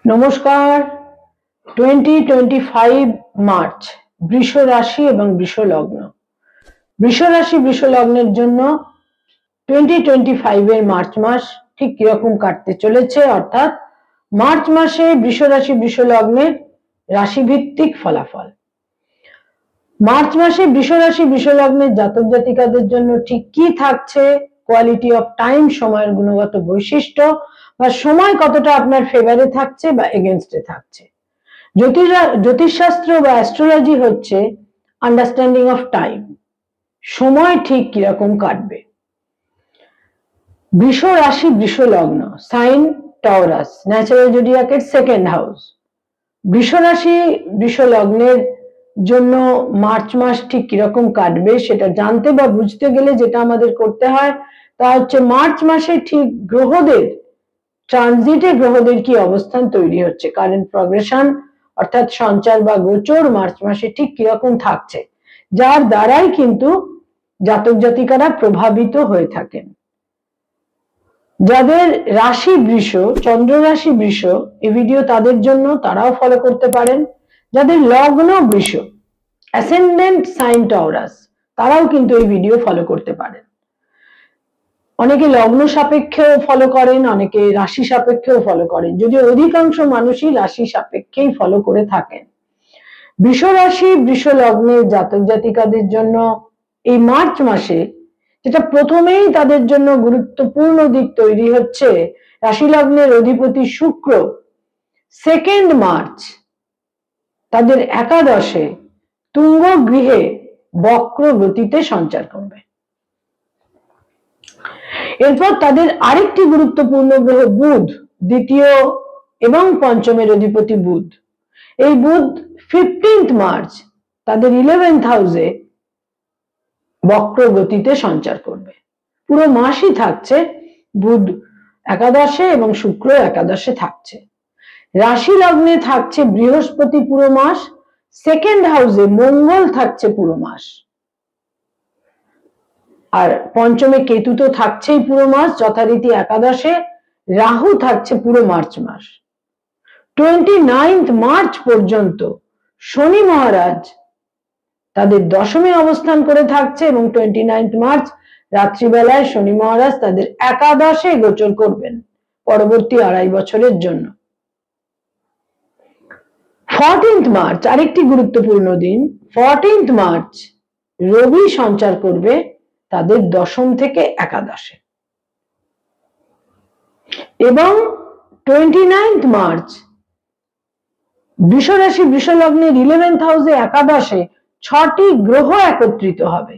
নমস্কার। 2025 মার্চ বৃষ রাশি এবং বৃষ লগ্ন। বৃষ রাশি বৃষ লগ্নের জন্য 2025 এর মার্চ মাস ঠিক কিরকম কাটতে চলেছে, অর্থাৎ মার্চ মাসে বৃষ রাশি বৃষ লগ্নের রাশিভিত্তিক ফলাফল। মার্চ মাসে বৃষ রাশি বৃষ লগ্নের জাতক জাতিকাদের জন্য ঠিক কি থাকছে, কোয়ালিটি অফ টাইম, সময়ের গুণগত বৈশিষ্ট্য বা সময় কতটা আপনার ফেভারে থাকছে বা এগেনস্টে থাকছে। জ্যোতিষশাস্ত্র বা অ্যাস্ট্রোলজি হচ্ছে আন্ডারস্ট্যান্ডিং অফ টাইম, সময় ঠিক কিরকম কাটবে। বৃষ রাশি বৃষ লগ্ন, সাইন টরাস, ন্যাচারাল জোডিয়াকের সেকেন্ড হাউস। বৃষ রাশি বৃষ লগ্নের জন্য মার্চ মাস ঠিক কিরকম কাটবে সেটা জানতে বা বুঝতে গেলে যেটা আমাদের করতে হয় তা হচ্ছে মার্চ মাসে ঠিক গ্রহদের ট্রানজিটে গ্রহদের কি অবস্থান তৈরি হচ্ছে, কারেন্ট প্রগ্রেশন অর্থাৎ সঞ্চার বা গোচর মার্চ মাসে ঠিক কিরকম থাকছে, যার দ্বারাই কিন্তু জাতক জাতিকারা প্রভাবিত হয়ে থাকেন। যাদের রাশি বৃষ, চন্দ্র রাশি বৃষ, এই ভিডিও তাদের জন্য, তারাও ফলো করতে পারেন। যাদের লগ্ন বৃষ, অ্যাসেন্ডেন্ট সাইন টরাস, তারাও কিন্তু এই ভিডিও ফলো করতে পারেন। অনেকে লগ্ন সাপেক্ষেও ফলো করেন, অনেকে রাশি সাপেক্ষেও ফলো করেন, যদিও অধিকাংশ মানুষই রাশি সাপেক্ষেই ফলো করে থাকেন। বৃষ রাশি বৃষ লগ্নের জাতক জাতিকাদের জন্য এই মার্চ মাসে যেটা প্রথমেই তাদের জন্য গুরুত্বপূর্ণ দিক তৈরি হচ্ছে, রাশি লগ্নের অধিপতি শুক্র 2 মার্চ তাদের একাদশে তুঙ্গ গৃহে বক্র গতিতে সঞ্চার করবে। এরপর তাদের আরেকটি গুরুত্বপূর্ণ গ্রহ বুধ, দ্বিতীয় এবং পঞ্চমের অধিপতি বুধ, এই বুধ 15 মার্চ তাদের 11th হাউসে বক্র গতিতে সঞ্চার করবে। পুরো মাসই থাকছে বুধ একাদশে এবং শুক্র একাদশে থাকছে। রাশি লগ্নে থাকছে বৃহস্পতি পুরো মাস, সেকেন্ড হাউসে মঙ্গল থাকছে পুরো মাস, আর পঞ্চমে কেতু তো থাকছেই পুরো মাস যথারীতি একাদশে, রাহু থাকছে পুরো মার্চ মাস। 29 মার্চ পর্যন্ত শনি মহারাজ তাদের দশমে অবস্থান করে থাকছে এবং 29 মার্চ রাত্রিবেলায় শনি মহারাজ তাদের একাদশে গোচর করবেন পরবর্তী 2.5 বছরের জন্য। 14th মার্চ আরেকটি গুরুত্বপূর্ণ দিন, 14th মার্চ রবি সঞ্চার করবে তাদের দশম থেকে একাদশে, এবং 29th মার্চ বৃষ রাশি বৃষ লগ্নের 11th হাউসে একাদশে 6টি গ্রহ একত্রিত হবে,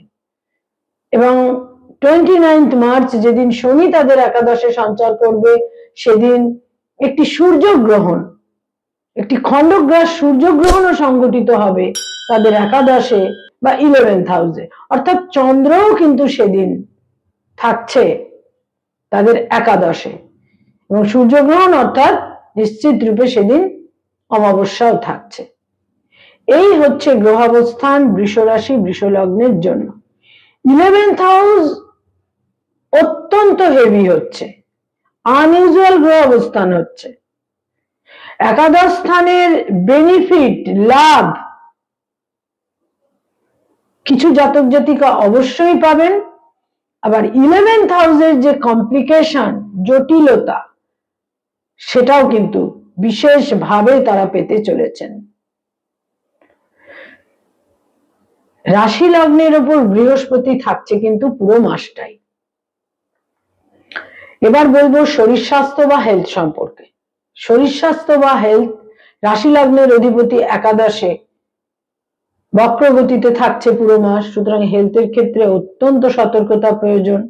এবং 29th মার্চ যেদিন শনি তাদের একাদশে সঞ্চার করবে সেদিন একটি সূর্যগ্রহণ, একটি খণ্ডগ্রাস সূর্যগ্রহণও সংঘটিত হবে তাদের একাদশে বা 11th হাউসে, অর্থাৎ চন্দ্রও কিন্তু সেদিন থাকছে তাদের একাদশে, এবং সূর্যগ্রহণ অর্থাৎ নিশ্চিত রূপে সেদিন অমাবস্যাও থাকছে। এই হচ্ছে গ্রহাবস্থান বৃষ রাশি বৃষ লগ্নের জন্য। 11th হাউস অত্যন্ত হেভি হচ্ছে, আনইউজুয়াল গ্রহ অবস্থান হচ্ছে। একাদশ স্থানের বেনিফিট লাভ কিছু জাতক জাতিকা অবশ্যই পাবেন, আবার 11th হাউসের যে কমপ্লিকেশন, জটিলতা, সেটাও কিন্তু বিশেষভাবে তারা পেতে চলেছেন। রাশি লগ্নের উপর বৃহস্পতি থাকছে কিন্তু পুরো মাসটাই। এবার বলবো শরীর স্বাস্থ্য বা হেলথ সম্পর্কে। শরীর স্বাস্থ্য বা হেলথ, রাশি লগ্নের অধিপতি একাদশে বক্রগতিতে থাকছে পুরো মাস, সুতরাং হেলথের ক্ষেত্রে অত্যন্ত সতর্কতা প্রয়োজন।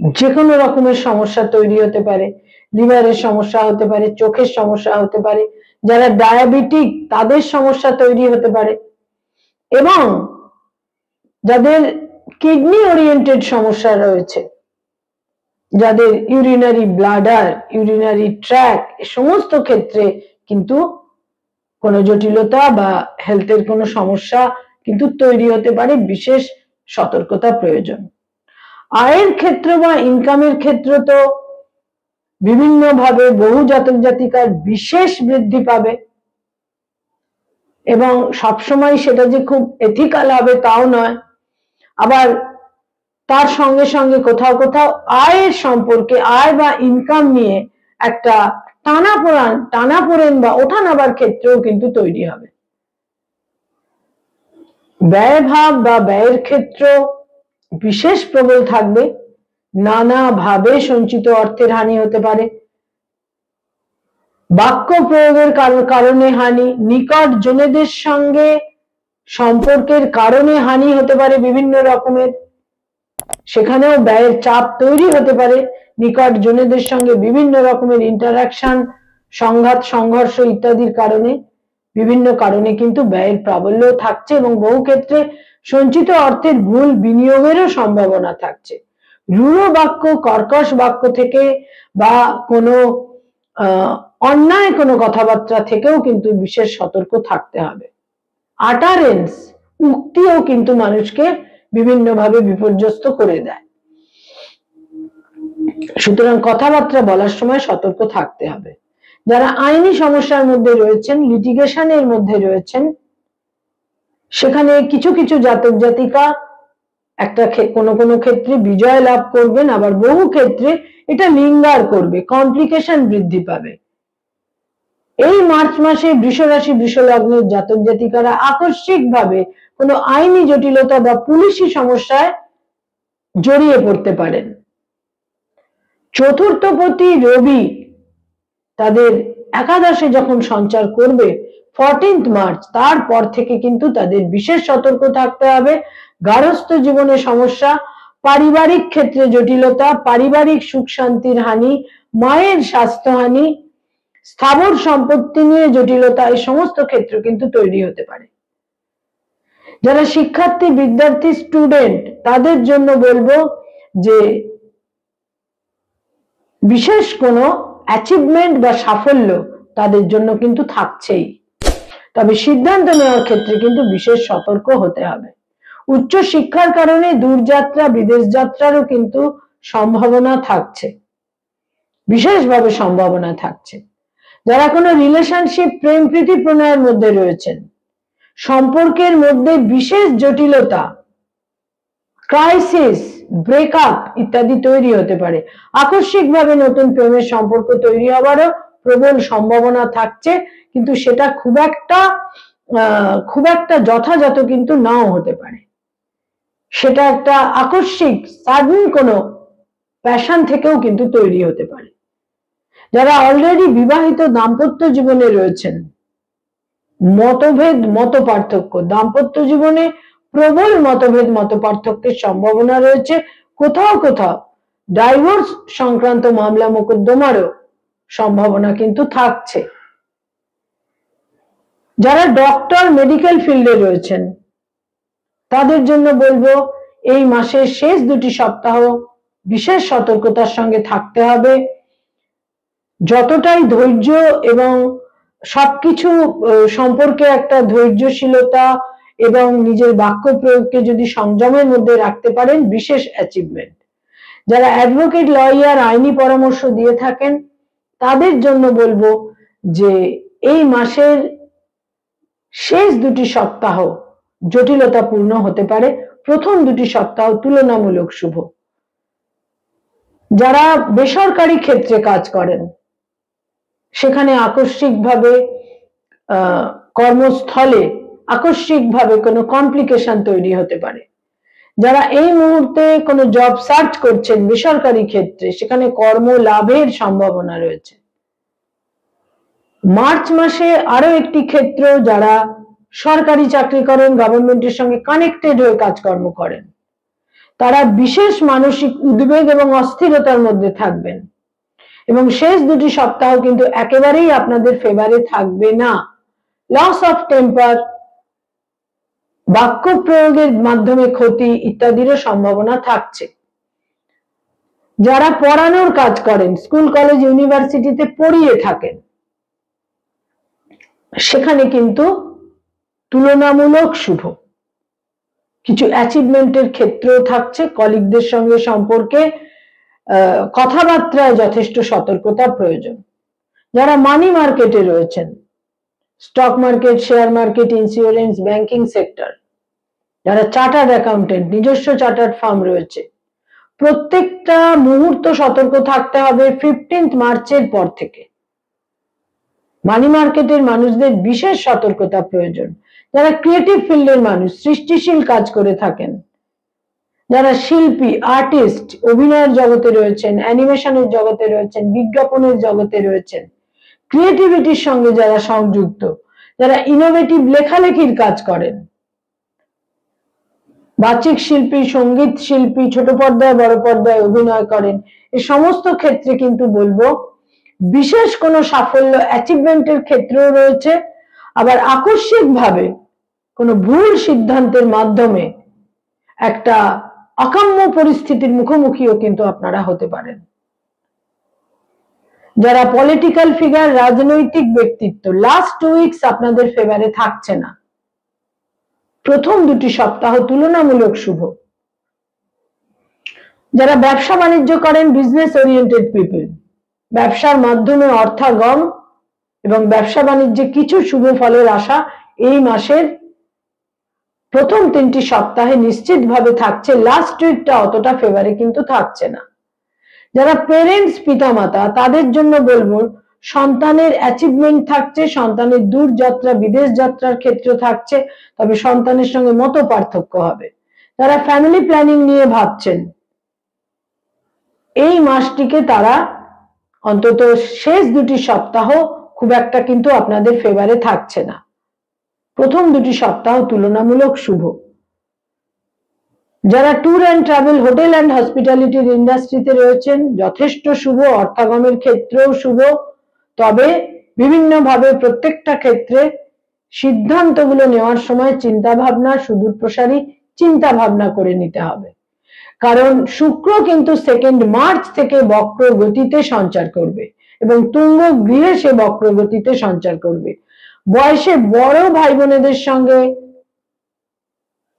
যে কোনো রকমের সমস্যা তৈরি হতে পারে, লিভারের সমস্যা হতে পারে, চোখের সমস্যা হতে পারে, যারা ডায়াবেটিক তাদের সমস্যা তৈরি হতে পারে, এবং যাদের কিডনি ওরিয়েন্টেড সমস্যা রয়েছে, যাদের ইউরিনারি ব্লাডার, ইউরিনারি ট্র্যাক, সমস্ত ক্ষেত্রে কিন্তু কোনো জটিলতা বা হেলথের কোনো সমস্যা কিন্তু তৈরি হতে পারে, বিশেষ সতর্কতা প্রয়োজন। আয়ের ক্ষেত্র বা ইনকামের ক্ষেত্র তো বিভিন্নভাবে বহু জাতক জাতিকার বিশেষ বৃদ্ধি পাবে, এবং সবসময় সেটা যে খুব এথিক্যাল হবে তাও নয়। আবার তার সঙ্গে সঙ্গে কোথাও কোথাও আয়ের সম্পর্কে, আয় বা ইনকাম নিয়ে একটা টানাপোড়েন বা ওঠানাবার ক্ষেত্রেও কিন্তু তৈরি হবে। ব্যয়ভাব বা ব্যয়ের ক্ষেত্র বিশেষ প্রবল থাকবে, নানাভাবে সঞ্চিত অর্থের হানি হতে পারে, বাক্য প্রয়োগের কারণে হানি, নিকট জনেদের সঙ্গে সম্পর্কের কারণে হানি হতে পারে বিভিন্ন রকমের, সেখানেও ব্যয়ের চাপ তৈরি হতে পারে, নিকট জনেদের সঙ্গে বিভিন্ন রকমের ইন্টারাকশন, সংঘাত, সংঘর্ষ ইত্যাদির কারণে, বিভিন্ন কারণে কিন্তু ব্যয়ের প্রাবল্য থাকছে, এবং বহু ক্ষেত্রে সঞ্চিত অর্থের ভুল বিনিয়োগেরও সম্ভাবনা থাকছে। রূঢ় বাক্য, কর্কশ বাক্য থেকে বা কোনো অন্যায় কোনো কথাবার্তা থেকেও কিন্তু বিশেষ সতর্ক থাকতে হবে। আটারেন্স, উক্তিও কিন্তু মানুষকে বিভিন্নভাবে বিপর্যস্ত করে দেয়, সুতরাং কথাবার্তা বলার সময় সতর্ক থাকতে হবে। যারা আইনি সমস্যার মধ্যে রয়েছেন, লিটিগেশনের মধ্যে রয়েছেন, সেখানে কিছু কিছু জাতক জাতিকা একটা কোনো কোনো ক্ষেত্রে বিজয় লাভ করবেন, আবার বহু ক্ষেত্রে এটা লিঙ্গার করবে, কমপ্লিকেশন বৃদ্ধি পাবে। এই মার্চ মাসে বৃষ রাশি বৃষ লগ্নের জাতক জাতিকারা আকস্মিকভাবে কোনো আইনি জটিলতা বা পুলিশি সমস্যায় জড়িয়ে পড়তে পারেন। চতুর্থপতি রবি তাদের একাদশে যখন সঞ্চার করবে 14th মার্চ, তারপর থেকে কিন্তু তাদের বিশেষ সতর্ক থাকতে হবে। গার্হস্থ্য জীবনে সমস্যা, পারিবারিক ক্ষেত্রে জটিলতা, পারিবারিক সুখ শান্তির হানি, মায়ের স্বাস্থ্যহানি, স্থাবর সম্পত্তি নিয়ে জটিলতা, এই সমস্ত ক্ষেত্র কিন্তু তৈরি হতে পারে। যারা শিক্ষার্থী, বিদ্যার্থী, স্টুডেন্ট, তাদের জন্য বলবো যে বিশেষ কোনো অ্যাচিভমেন্ট বা সাফল্য তাদের জন্য কিন্তু থাকছেই, তবে সিদ্ধান্ত নেওয়ার ক্ষেত্রে কিন্তু বিশেষ সতর্ক হতে হবে। উচ্চ শিক্ষার কারণে দূরযাত্রা, বিদেশ যাত্রারও কিন্তু সম্ভাবনা থাকছে, বিশেষভাবে সম্ভাবনা থাকছে। যারা কোনো রিলেশনশিপ, প্রেম প্রীতি প্রণয়ের মধ্যে রয়েছেন, সম্পর্কের মধ্যে বিশেষ জটিলতা, ক্রাইসিস, ব্রেকআপ ইত্যাদি তৈরি হতে পারে। আকস্মিকভাবে নতুন প্রেমের সম্পর্ক তৈরি হওয়ারও প্রবল সম্ভাবনা থাকছে, কিন্তু সেটা খুব একটা যথাযথ কিন্তু নাও হতে পারে। সেটা একটা আকস্মিক সাডেন কোনো প্যাশন থেকেও কিন্তু তৈরি হতে পারে। যারা অলরেডি বিবাহিত, দাম্পত্য জীবনে রয়েছেন, মতভেদ, মত পার্থক্য, দাম্পত্য জীবনে প্রবল মতভেদ, মত পার্থক্যের সম্ভাবনা রয়েছে, কোথাও কোথাও ডাইভোর্স সংক্রান্ত মামলা মোকদ্দমারও সম্ভাবনা কিন্তু থাকছে। যারা ডক্টর, মেডিকেল ফিল্ডে রয়েছেন, তাদের জন্য বলবো এই মাসের শেষ দুটি সপ্তাহ বিশেষ সতর্কতার সঙ্গে থাকতে হবে। যতটাই ধৈর্য এবং সবকিছু সম্পর্কে একটা ধৈর্যশীলতা এবং নিজের বাক্য প্রয়োগকে যদি সংযমের মধ্যে রাখতে পারেন, বিশেষ অ্যাচিভমেন্ট। যারা অ্যাডভোকেট, লয়ার, আইনি পরামর্শ দিয়ে থাকেন, তাদের জন্য বলবো যে এই মাসের শেষ দুটি সপ্তাহ জটিলতাপূর্ণ হতে পারে, প্রথম দুটি সপ্তাহ তুলনামূলক শুভ। যারা বেসরকারি ক্ষেত্রে কাজ করেন, সেখানে আকস্মিকভাবে কর্মস্থলে আকস্মিকভাবে কোনো কমপ্লিকেশন তৈরি হতে পারে। যারা এই মুহূর্তে কোনো জব সার্চ করছেন বেসরকারি ক্ষেত্রে, সেখানে কর্ম লাভের সম্ভাবনা রয়েছে। মার্চ মাসে আরো একটি ক্ষেত্র, যারা সরকারি চাকরি করেন, গভর্নমেন্টের সঙ্গে কানেক্টেড হয়ে কাজকর্ম করেন, তারা বিশেষ মানসিক উদ্বেগ এবং অস্থিরতার মধ্যে থাকবেন, এবং শেষ দুটি সপ্তাহ কিন্তু একেবারেই আপনাদের ফেভারে থাকবে না। লস অফ টেম্পার, বাক্য প্রয়োগের মাধ্যমে ক্ষতি ইত্যাদিরও সম্ভাবনা থাকছে। যারা পড়ানোর কাজ করেন, স্কুল, কলেজ, ইউনিভার্সিটিতে পড়িয়ে থাকেন, সেখানে কিন্তু তুলনামূলক শুভ। কিছু অ্যাচিভমেন্টের ক্ষেত্রেও থাকছে, কলিগদের সঙ্গে সম্পর্কে কথাবার্তায় যথেষ্ট সতর্কতা প্রয়োজন। যারা মানি মার্কেটে রয়েছেন, stock market, share market, insurance, banking sector, যারা চার্টার্ড অ্যাকাউন্টেন্ট, নিজস্ব চার্টার্ড ফার্ম রয়েছে, প্রত্যেকটা মুহূর্ত সতর্ক থাকতে হবে 15 মার্চের পর থেকে। মানি মার্কেটের মানুষদের বিশেষ সতর্কতা প্রয়োজন। যারা ক্রিয়েটিভ ফিল্ডের মানুষ, সৃষ্টিশীল কাজ করে থাকেন, যারা শিল্পী, আর্টিস্ট, অভিনয়ের জগতে রয়েছেন, অ্যানিমেশনের জগতে রয়েছেন, বিজ্ঞাপনের জগতে রয়েছেন, ক্রিয়েটিভিটির সঙ্গে যারা সংযুক্ত, যারা ইনোভেটিভ লেখালেখির কাজ করেন, বাচিক শিল্পী, সঙ্গীত শিল্পী, ছোট পর্দায় বড় পর্দায় অভিনয় করেন, এই সমস্ত ক্ষেত্রে কিন্তু বলবো বিশেষ কোনো সাফল্য অ্যাচিভমেন্টের ক্ষেত্রেও রয়েছে। আবার আকস্মিকভাবে কোনো ভুল সিদ্ধান্তের মাধ্যমে একটা অকাম্য পরিস্থিতির মুখোমুখিও কিন্তু আপনারা হতে পারেন। যারা পলিটিক্যাল ফিগার, রাজনৈতিক ব্যক্তিত্ব, লাস্ট 2 উইকস আপনাদের ফেভারে থাকছে না। প্রথম 2টি সপ্তাহ তুলনামূলক শুভ। যারা ব্যবসা বাণিজ্য করেন, বিজনেস ওরিয়েন্টেড পিপল, ব্যবসার মাধ্যমে অর্থাগম এবং ব্যবসা বাণিজ্যে কিছু শুভ ফলের আশা এই মাসের প্রথম 3টি সপ্তাহে নিশ্চিতভাবে থাকছে। লাস্ট উইকটা অতটা ফেভারে কিন্তু থাকছে না। যারা পেরেন্টস, পিতামাতা, তাদের জন্য বলবো সন্তানের অ্যাচিভমেন্ট থাকছে, সন্তানের দূর যাত্রা, বিদেশ যাত্রার ক্ষেত্র থাকছে, তবে সন্তানের সঙ্গে মত পার্থক্য হবে। যারা ফ্যামিলি প্ল্যানিং নিয়ে ভাবছেন, এই মাসটিকে তারা অন্তত শেষ 2টি সপ্তাহ খুব একটা কিন্তু আপনাদের ফেভারে থাকছে না। প্রথম 2টি সপ্তাহ তুলনামূলক শুভ। যারা tour and travel, hotel and হসপিটালিটির ইন্ডাস্ট্রিতে রয়েছেন, যথেষ্ট শুভ, অর্থাগমের ক্ষেত্রেও শুভ। তবে বিভিন্নভাবে প্রত্যেকটা ক্ষেত্রে সিদ্ধান্তগুলো নেওয়ার সময় চিন্তা ভাবনা, সুদূর প্রসারী চিন্তা ভাবনা করে নিতে হবে। কারণ শুক্র কিন্তু 2 মার্চ থেকে বক্র গতিতে সঞ্চার করবে এবং তুঙ্গ গৃহে সে বক্র গতিতে সঞ্চার করবে। বয়সে বড় ভাই বোনেদের সঙ্গে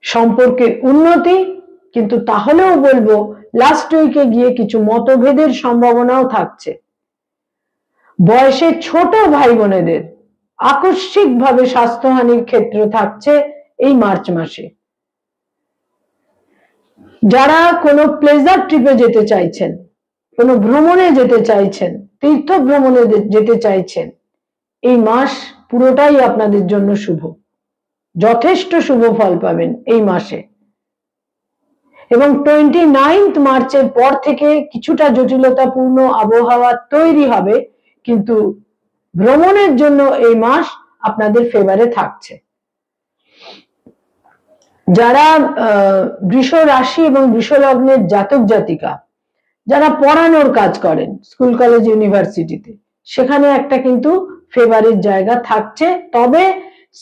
সম্পর্কের উন্নতি, কিন্তু তাহলেও বলবো লাস্ট উইকে গিয়ে কিছু মতভেদের সম্ভাবনাও থাকছে। বয়সে ছোট ভাই বোনেদের আকস্মিকভাবে স্বাস্থ্যহানির ক্ষেত্র থাকছে এই মার্চ মাসে। যারা কোনো প্লেজার ট্রিপে যেতে চাইছেন, কোনো ভ্রমণে যেতে চাইছেন, তীর্থ ভ্রমণে যেতে চাইছেন, এই মাস পুরোটাই আপনাদের জন্য শুভ। যথেষ্ট শুভ ফল পাবেন এই মাসে। এবং 29 মার্চের পর থেকে কিছুটা জটিলতাপূর্ণ আবহাওয়া তৈরি হবে, কিন্তু ভ্রমণের জন্য এই মাস আপনাদের ফেভারে থাকছে। যারা বৃষ রাশি এবং বৃষ লগ্নের জাতক জাতিকা, যারা পড়ানোর কাজ করেন স্কুল, কলেজ, ইউনিভার্সিটিতে, সেখানে একটা কিন্তু ফেভারের জায়গা থাকছে। তবে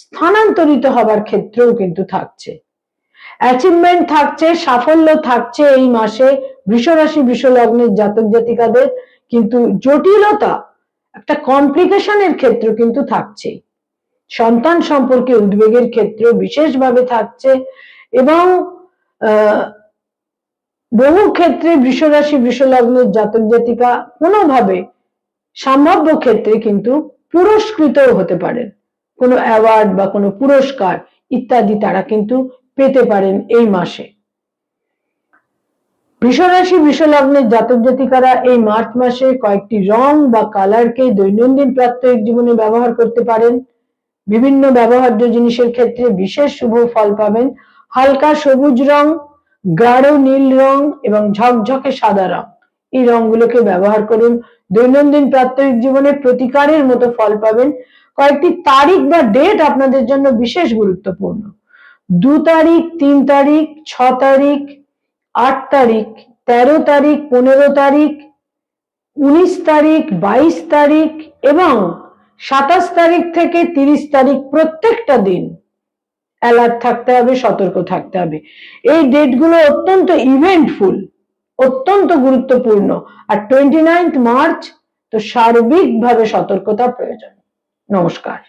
স্থানান্তরিত হবার ক্ষেত্রেও কিন্তু থাকছে, অ্যাচিভমেন্ট থাকছে, সাফল্য থাকছে এই মাসে বৃষ রাশি, বৃষ লগ্নের জাতক জাতিকাদের। কিন্তু জটিলতা, একটা কমপ্লিকেশনের ক্ষেত্র কিন্তু থাকছে। সন্তান সম্পর্কে উদ্বেগের ক্ষেত্র বিশেষভাবে থাকছে এবং বহু ক্ষেত্রে বৃষ রাশি, বৃষ লগ্নের জাতক জাতিকা কোনোভাবে সম্ভাব্য ক্ষেত্রে কিন্তু পুরস্কৃতও হতে পারেন। কোনো অ্যাওয়ার্ড বা কোনো পুরস্কার ইত্যাদি তারা কিন্তু পেতে পারেন এই মাসে। বৃষ রাশি, বৃষ লগ্নের জাতক জাতিকারা এই মার্চ মাসে কয়েকটি রং বা কালারকে দৈনন্দিন প্রাত্যহিক জীবনে ব্যবহার করতে পারেন। বিভিন্ন ব্যবহার্য জিনিসের ক্ষেত্রে বিশেষ শুভ ফল পাবেন। হালকা সবুজ রং, গাঢ় নীল রং এবং ঝকঝকে সাদা রং, এই রংগুলোকে ব্যবহার করুন। দৈনন্দিন প্রাত্যহিক জীবনে প্রতিকারের মতো ফল পাবেন। কয়েকটি তারিখ বা ডেট আপনাদের জন্য বিশেষ গুরুত্বপূর্ণ। 2 তারিখ, 3 তারিখ, 6 তারিখ, 8 তারিখ, 13 তারিখ, 15 তারিখ, 19 তারিখ, 22 তারিখ এবং 27 তারিখ থেকে 30 তারিখ, প্রত্যেকটা দিন অ্যালার্ট থাকতে হবে, সতর্ক থাকতে হবে। এই ডেটগুলো অত্যন্ত ইভেন্টফুল, অত্যন্ত গুরুত্বপূর্ণ। আর 29 মার্চ তো সার্বিকভাবে সতর্কতা প্রয়োজন। নমস্কার।